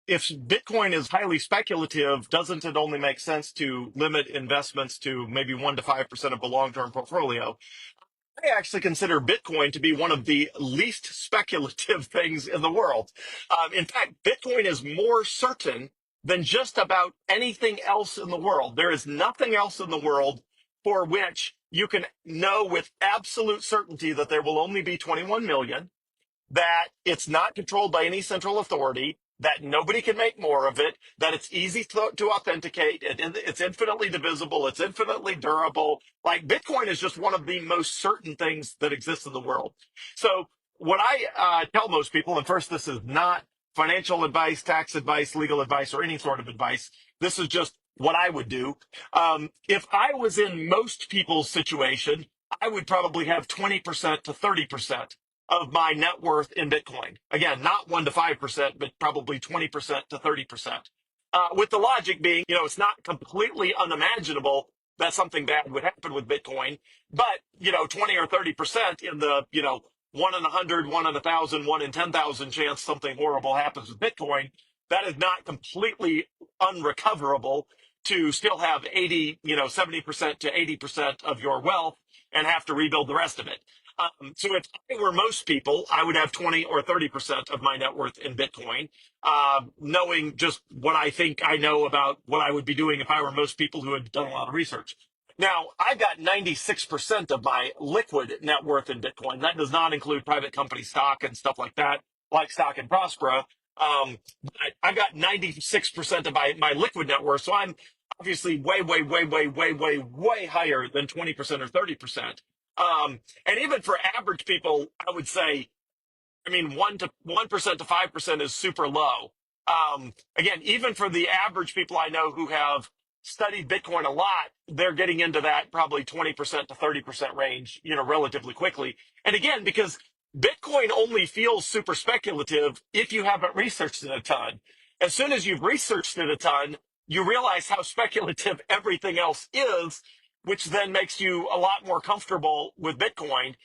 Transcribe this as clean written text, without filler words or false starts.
if Bitcoin is highly speculative, doesn't it only make sense to limit investments to maybe 1 to 5% of a long-term portfolio? I actually consider Bitcoin to be one of the least speculative things in the world. In fact, Bitcoin is more certain than just about anything else in the world. There is nothing else in the world for which you can know with absolute certainty that there will only be 21 million, that it's not controlled by any central authority, that nobody can make more of it, that it's easy to authenticate, it's infinitely divisible, it's infinitely durable. Like Bitcoin is just one of the most certain things that exists in the world. So what I tell most people, and first, this is not financial advice, tax advice, legal advice, or any sort of advice. This is just what I would do. If I was in most people's situation, I would probably have 20% to 30% of my net worth in Bitcoin. Again, not 1 to 5%, but probably 20% to 30%. With the logic being, it's not completely unimaginable that something bad would happen with Bitcoin, but, 20 or 30% in the, 1 in 100, 1 in 1,000, 1 in 10,000 chance something horrible happens with Bitcoin, that is not completely unrecoverable to still have 80, 70% to 80% of your wealth and have to rebuild the rest of it. So if I were most people, I would have 20 or 30% of my net worth in Bitcoin, knowing just what I think I know about what I would be doing if I were most people who had done a lot of research. Now, I've got 96% of my liquid net worth in Bitcoin. That does not include private company stock and stuff like that, like stock and Prospera. But I've got 96% of my liquid net worth. So I'm obviously way, way, way, way, way, way, way higher than 20% or 30%. And even for average people, I would say, 1% to 5% is super low. Again, even for the average people I know who have studied Bitcoin a lot, they're getting into that probably 20% to 30% range, relatively quickly. And again, because Bitcoin only feels super speculative if you haven't researched it a ton. As soon as you've researched it a ton, you realize how speculative everything else is, which then makes you a lot more comfortable with Bitcoin.